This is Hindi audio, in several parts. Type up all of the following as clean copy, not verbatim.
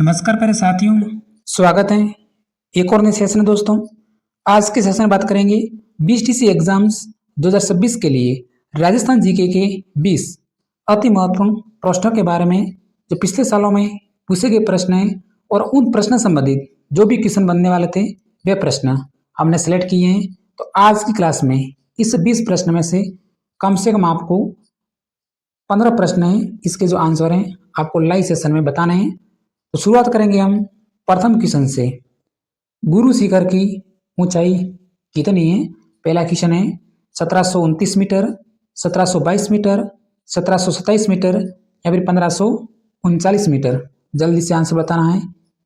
नमस्कार प्यारे साथियों, स्वागत है एक और नए सेशन में। दोस्तों, आज के सेशन में बात करेंगे बीएसटीसी एग्जाम्स 2026 के लिए राजस्थान जीके के 20 अति महत्वपूर्ण प्रश्नों के बारे में, जो पिछले सालों में पूछे गए प्रश्न हैं और उन प्रश्न संबंधित जो भी क्वेश्चन बनने वाले थे वे प्रश्न हमने सेलेक्ट किए हैं। तो आज की क्लास में इस 20 प्रश्न में से कम आपको 15 प्रश्न हैं, इसके जो आंसर हैं आपको लाइव सेशन में बताने हैं। तो शुरुआत करेंगे हम प्रथम क्वेश्चन से। गुरु शिखर की ऊंचाई कितनी है? पहला क्वेश्चन है 1729 मीटर, 1722 मीटर, 1727 मीटर या फिर 1539 मीटर। जल्दी से आंसर बताना है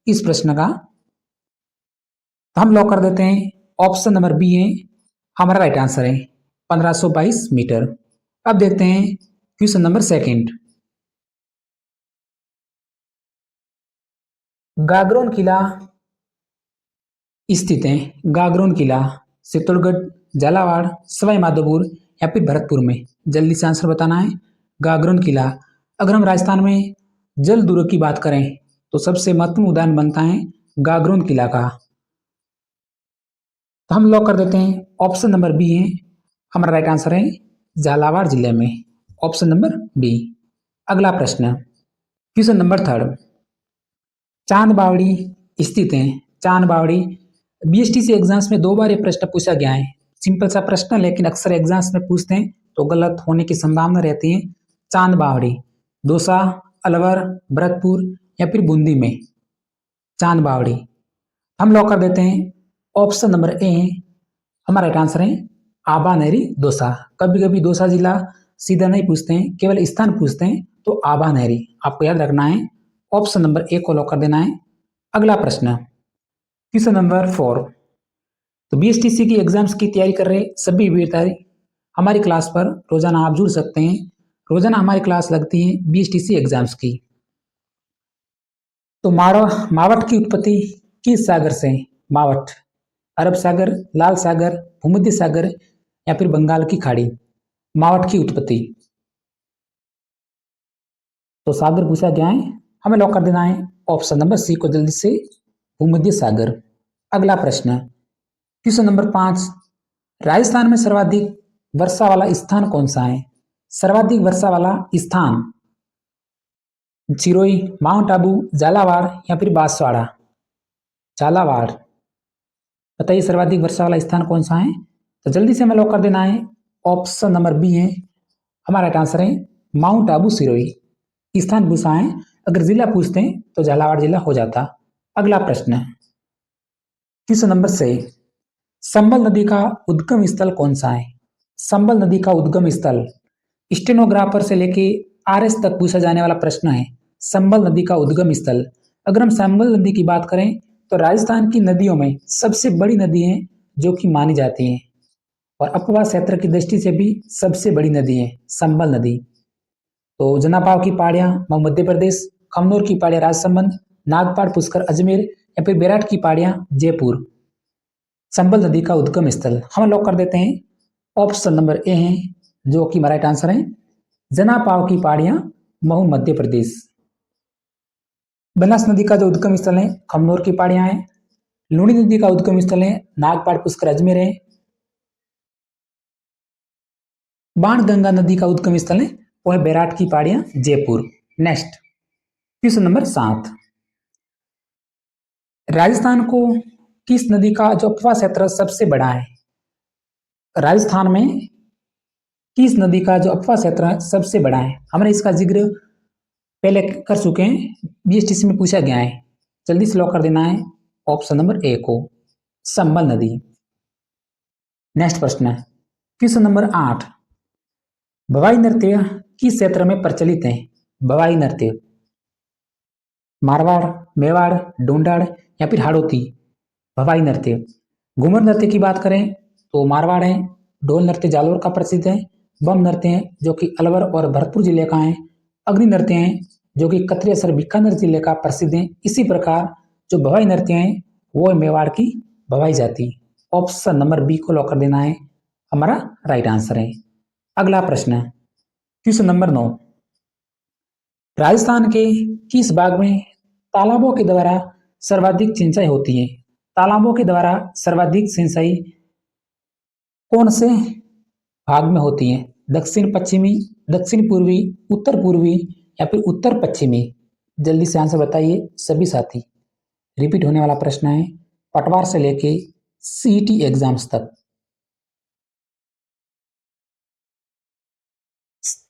इस प्रश्न का। तो हम लॉक कर देते हैं, ऑप्शन नंबर बी है हमारा राइट आंसर है 1522 मीटर। अब देखते हैं क्वेश्चन नंबर सेकंड। गागरोन किला स्थित है। गागरोन किला चित्तौड़गढ़, झालावाड़, सवाई माधोपुर या फिर भरतपुर में। जल्दी से आंसर बताना है। गागरोन किला, अगर हम राजस्थान में जल दुर्ग की बात करें तो सबसे महत्वपूर्ण उदाहरण बनता है गागरोन किला का। तो हम लॉक कर देते हैं, ऑप्शन नंबर बी है हमारा राइट आंसर है झालावाड़ जिले में, ऑप्शन नंबर बी। अगला प्रश्न, क्वेश्चन नंबर थर्ड। चांद बावड़ी स्थित है। चांद बावड़ी बीएसटीसी एग्जाम्स में 2 बार ये प्रश्न पूछा गया है। सिंपल सा प्रश्न, लेकिन अक्सर एग्जाम्स में पूछते हैं तो गलत होने की संभावना रहती है। चांद बावड़ी दौसा, अलवर, भरतपुर या फिर बूंदी में। चांद बावड़ी हम लॉक कर देते हैं, ऑप्शन नंबर ए हमारा राइट आंसर है आबानेरी दौसा। कभी कभी दौसा जिला सीधा नहीं पूछते हैं, केवल स्थान पूछते हैं, तो आबानेरी आपको याद रखना है। ऑप्शन नंबर ए को लॉक कर देना है। अगला प्रश्न, क्वेश्चन नंबर 4। तो बीएसटीसी की एग्जाम्स की तैयारी कर रहे सभी विद्यार्थी हमारी क्लास पर रोजाना आप जुड़ सकते हैं। रोजाना हमारी क्लास लगती है बीएसटीसी एग्जाम्स की। तो मावट की उत्पत्ति किस सागर से? मावट अरब सागर, लाल सागर, भूमध्य सागर या फिर बंगाल की खाड़ी। मावट की उत्पत्ति तो सागर पूछा गया है, हमें लॉक कर देना है ऑप्शन नंबर सी को जल्दी से, भूमध्य सागर। अगला प्रश्न, क्वेश्चन नंबर 5। राजस्थान में सर्वाधिक वर्षा वाला स्थान कौन सा है? सर्वाधिक वर्षा वाला स्थान चिरोई, माउंट आबू, झालावाड़ या फिर बांसवाड़ा। झालावाड़, बताइए सर्वाधिक वर्षा वाला स्थान कौन सा है? तो जल्दी से हमें लॉक कर देना है, ऑप्शन नंबर बी है हमारा राइट आंसर है माउंट आबू सिरोई। स्थान पूछा है, अगर जिला पूछते हैं तो झालावाड़ जिला हो जाता। अगला प्रश्न, क्वेश्चन नंबर 6। संबल नदी का उद्गम स्थल कौन सा है? संबल नदी का उद्गम स्थल स्टेनोग्राफर से लेके आरएस तक पूछा जाने वाला प्रश्न है। संबल नदी का उद्गम स्थल, अगर हम संबल नदी की बात करें तो राजस्थान की नदियों में सबसे बड़ी नदी है जो कि मानी जाती है, और अपवाह क्षेत्र की दृष्टि से भी सबसे बड़ी नदी है संबल नदी। तो जनापाव की पहाड़ियां मध्य प्रदेश, खमनोर की पहाड़ियां राजसमंद, नागपाड़ पुष्कर अजमेर या फिर बेराट की पहाड़ियां जयपुर। संबल नदी का उद्गम स्थल हम लॉक कर देते हैं, ऑप्शन नंबर ए है जो कि हमारा राइट आंसर है जनापाव की पहाड़ियां महू मध्य प्रदेश। बनास नदी का जो उद्गम स्थल है खमनोर की पहाड़ियां है। लूणी नदी का उद्गम स्थल है नागपाड़ पुष्कर अजमेर है। बाणगंगा नदी का उद्गम स्थल है वो है बेराट की पहाड़ियां Jaipur. Next, question number 7। Rajasthan को किस नदी का जो अपवाह क्षेत्र सबसे बड़ा है? राजस्थान में किस नदी का जो अपवाह क्षेत्र सबसे बड़ा है? हमने इसका जिक्र पहले कर चुके हैं, बीएसटीसी में पूछा गया है। जल्दी से लॉक कर देना है ऑप्शन नंबर ए को, संबल नदी। नेक्स्ट प्रश्न है क्वेश्चन नंबर 8। भवाई नृत्य किस क्षेत्र में प्रचलित है? भवाई नृत्य मारवाड़, मेवाड़, डोंडाड़ या फिर हाड़ौती। भवाई नृत्य, घूमर नृत्य की बात करें तो मारवाड़ है। ढोल नृत्य जालोर का प्रसिद्ध है। बम नृत्य है जो कि अलवर और भरतपुर जिले का है। अग्नि नृत्य है जो कि कतरेसर बीकानेर जिले का प्रसिद्ध है। इसी प्रकार जो भवाई नृत्य है वो है मेवाड़ की भवाई जाति। ऑप्शन नंबर बी को लॉक कर देना है, हमारा राइट आंसर है। अगला प्रश्न, क्वेश्चन नंबर 9। राजस्थान के किस भाग में तालाबों के द्वारा सर्वाधिक सिंचाई होती है। तालाबों के द्वारा सर्वाधिक सिंचाई कौन से भाग में होती है? दक्षिण पश्चिमी, दक्षिण पूर्वी, उत्तर पूर्वी या फिर उत्तर पश्चिमी? जल्दी से आंसर बताइए सभी साथी। रिपीट होने वाला प्रश्न है, पटवार से लेके सीईटी एग्जाम्स तक।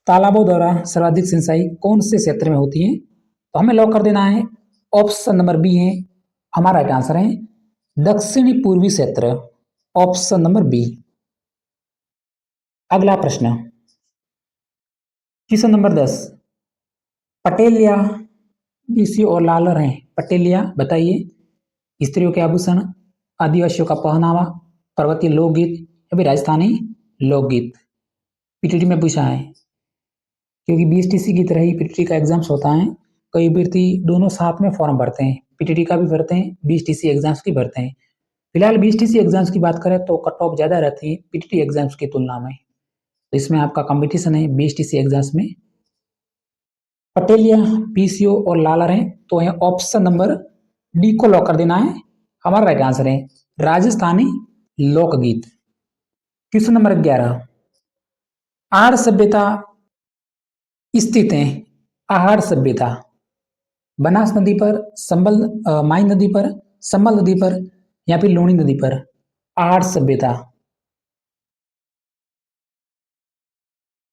तालाबों द्वारा सर्वाधिक सिंचाई कौन से क्षेत्र में होती है? तो हमें लॉक कर देना है, ऑप्शन नंबर बी है हमारा राइट आंसर है, दक्षिणी पूर्वी क्षेत्र, ऑप्शन नंबर बी। अगला प्रश्न, क्वेश्चन नंबर 10, पटेलिया बीसी और लालर हैं। पटेलिया बताइए, स्त्रियों के आभूषण, आदिवासियों का पहनावा, पर्वतीय लोकगीत या फिर राजस्थानी लोकगीत? पीटीटी में पूछा है, क्योंकि बीएसटीसी की तरह ही पीटीटी का एग्जाम्स होता है। कई अभ्यर्थी दोनों साथ में फॉर्म भरते हैं, पीटीटी का भी भरते हैं, बीएसटीसी एग्जाम्स की भरते हैं। फिलहाल बीएसटीसी एग्जाम्स की बात करें तो कट ऑफ ज्यादा रहती है पीटीटी एग्जाम्स की तुलना में, तो इसमें आपका कंपटीशन है बीएसटीसी एग्जाम्स में। पटेलिया, पीसीओ और लालर हैं, तो है ऑप्शन नंबर डी को लॉक कर देना है, हमारा राइट आंसर है राजस्थानी लोकगीत। क्वेश्चन नंबर 11, आहार सभ्यता स्थित है। आहार सभ्यता बनास नदी पर, माई नदी पर, संबल नदी पर या फिर लूणी नदी पर? आहार सभ्यता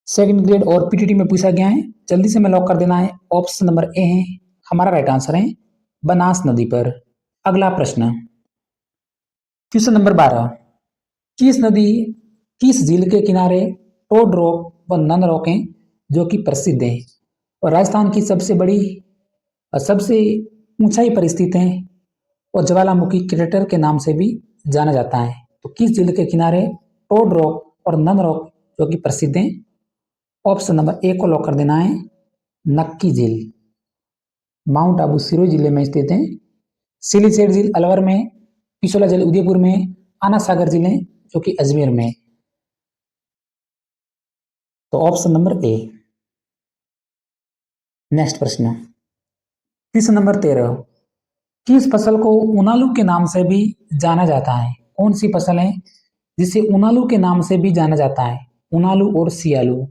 सेकंड ग्रेड और पीटीटी में पूछा गया है, जल्दी से मैं लॉक कर देना है, ऑप्शन नंबर ए है हमारा राइट आंसर है बनास नदी पर। अगला प्रश्न, क्वेश्चन नंबर 12, किस नदी, किस झील के किनारे टोड रॉक व नन रॉक हैं जो कि प्रसिद्ध हैं और राजस्थान की सबसे बड़ी और सबसे ऊंचाई पर स्थित है और ज्वालामुखी क्रेटर के नाम से भी जाना जाता है? तो किस झील के किनारे टोड रॉक और नन रॉक जो कि प्रसिद्ध हैं? ऑप्शन नंबर ए को लॉक कर देना है, नक्की झील, माउंट आबू सिरोही जिले में स्थित है। सिलीसेट झील अलवर में, पिछोला झील उदयपुर में, आना सागर जिले जो कि अजमेर में। तो ऑप्शन नंबर ए। नेक्स्ट प्रश्न, क्वेश्चन नंबर 13, किस फसल को उनालू के नाम से भी जाना जाता है? कौन सी फसल है जिसे उनालू के नाम से भी जाना जाता है? उनालू और सियालू,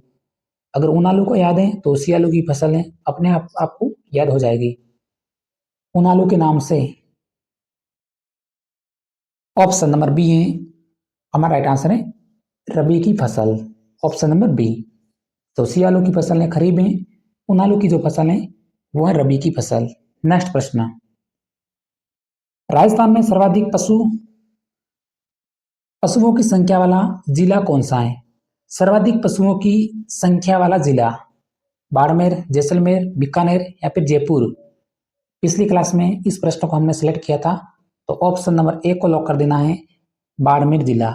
अगर उनालू को याद है तो सियालू की फसल है अपने आप आपको याद हो जाएगी उनालू के नाम से। ऑप्शन नंबर बी है हमारा राइट आंसर है रबी की फसल, ऑप्शन नंबर बी। तो सियालू की फसल है खरीफ में, उनालू की जो फसल है वो है रबी की फसल। नेक्स्ट प्रश्न, राजस्थान में सर्वाधिक पशुओं की संख्या वाला जिला कौन सा है? सर्वाधिक पशुओं की संख्या वाला जिला, बाड़मेर, जैसलमेर, बीकानेर या फिर जयपुर? पिछली क्लास में इस प्रश्न को हमने सिलेक्ट किया था, तो ऑप्शन नंबर ए को लॉक कर देना है, बाड़मेर जिला।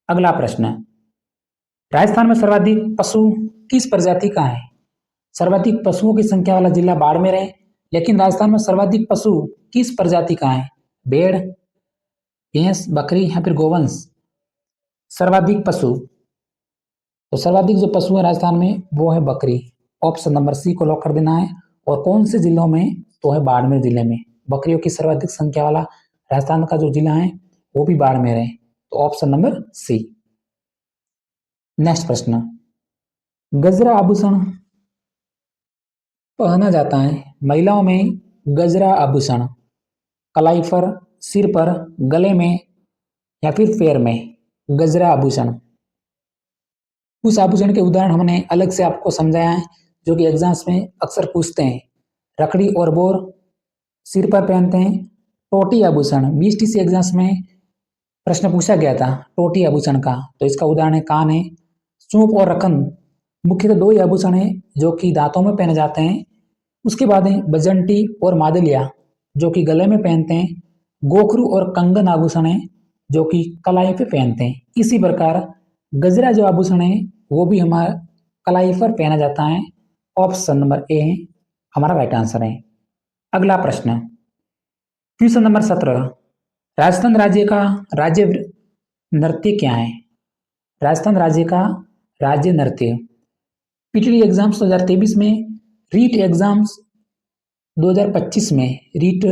अगला प्रश्न, राजस्थान में सर्वाधिक पशु किस प्रजाति का है? सर्वाधिक पशुओं की संख्या वाला जिला बाड़मेर है, लेकिन राजस्थान में सर्वाधिक पशु किस प्रजाति का है? भेड़, भैंस, बकरी या फिर गोवंश? सर्वाधिक पशु, तो सर्वाधिक जो पशु है राजस्थान में वो है बकरी, ऑप्शन नंबर सी को लॉक कर देना है। और कौन से जिलों में? तो है बाड़मेर जिले में, बकरियों की सर्वाधिक संख्या वाला राजस्थान का जो जिला है वो भी बाड़मेर है, तो ऑप्शन नंबर सी। नेक्स्ट प्रश्न, गजरा आभूषण पहना जाता है महिलाओं में, गजरा आभूषण कलाई पर, सिर पर, गले में या फिर पैर में? गजरा आभूषण, उस आभूषण के उदाहरण हमने अलग से आपको समझाया है जो कि एग्जाम्स में अक्सर पूछते हैं। रखड़ी और बोर सिर पर पहनते हैं। टोटी आभूषण बीएसटीसी एग्जाम्स में प्रश्न पूछा गया था टोटी आभूषण का, तो इसका उदाहरण है कान है। सूप और रखन मुख्यतः दो ही आभूषण है जो कि दांतों में पहने जाते हैं। उसके बाद है बजंटी और मादलिया जो कि गले में पहनते हैं। गोखरू और कंगन आभूषण है जो कि कलाई पे पहनते हैं। इसी प्रकार गजरा जो आभूषण है वो भी हमारा कलाई पर पहना जाता है, ऑप्शन नंबर ए है हमारा राइट आंसर है। अगला प्रश्न, क्वेश्चन नंबर 17, राजस्थान राज्य का राज्य नृत्य क्या है? राजस्थान राज्य का राज्य नृत्य, पीटीटी एग्जाम्स 2023 में, रीट एग्जाम्स 2025 में रीट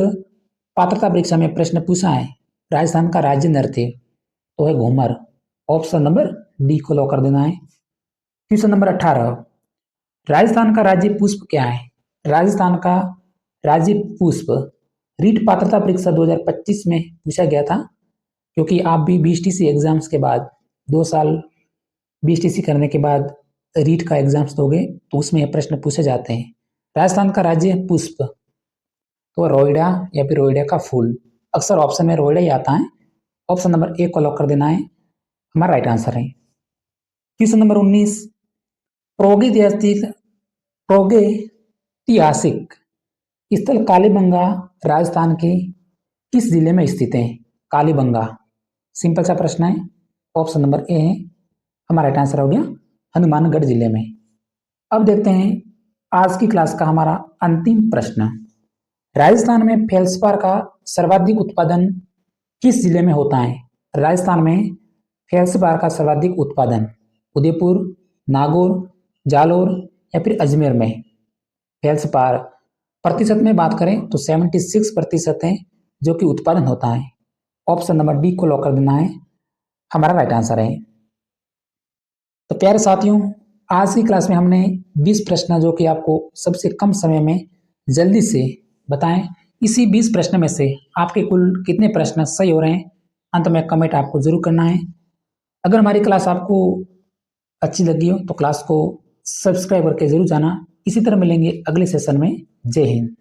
पात्रता परीक्षा में प्रश्न पूछा है, राजस्थान का राज्य नृत्य तो है घूमर। ऑप्शन नंबर डी को लॉक कर देना है। क्वेश्चन नंबर 18, राजस्थान का राज्य पुष्प क्या है? राजस्थान का राज्य पुष्प रीट पात्रता परीक्षा 2025 में पूछा गया था, क्योंकि आप भी बीएसटीसी एग्जाम्स के बाद 2 साल बीएसटीसी करने के बाद रीट का एग्जाम्स दोगे तो उसमें यह प्रश्न पूछे जाते हैं। राजस्थान का राज्य पुष्प तो रोइडा या फिर रोइडा का फूल। अक्सर ऑप्शन में रोइडा ही आता है। ऑप्शन नंबर ए को लॉक कर देना है, हमारा राइट आंसर है। क्वेश्चन नंबर 19, प्रोगैतिहासिक स्थल कालीबंगा राजस्थान के किस जिले में स्थित है? कालीबंगा सिंपल सा प्रश्न है। ऑप्शन नंबर ए है, हमारा राइट आंसर हो गया हनुमानगढ़ जिले में। अब देखते हैं आज की क्लास का हमारा अंतिम प्रश्न। राजस्थान में फेल्सपार का सर्वाधिक उत्पादन किस जिले में होता है? राजस्थान में फेल्सपार का सर्वाधिक उत्पादन उदयपुर, नागौर, जालोर या फिर अजमेर में। फेल्सपार प्रतिशत में बात करें तो 76% है जो कि उत्पादन होता है। ऑप्शन नंबर डी को लॉक कर देना है, हमारा राइट आंसर है। तो प्यारे साथियों, आज की क्लास में हमने 20 प्रश्न जो कि आपको सबसे कम समय में जल्दी से बताएं। इसी 20 प्रश्न में से आपके कुल कितने प्रश्न सही हो रहे हैं, अंत में कमेंट आपको जरूर करना है। अगर हमारी क्लास आपको अच्छी लगी हो तो क्लास को सब्सक्राइब करके जरूर जाना। इसी तरह मिलेंगे अगले सेशन में। जय हिंद।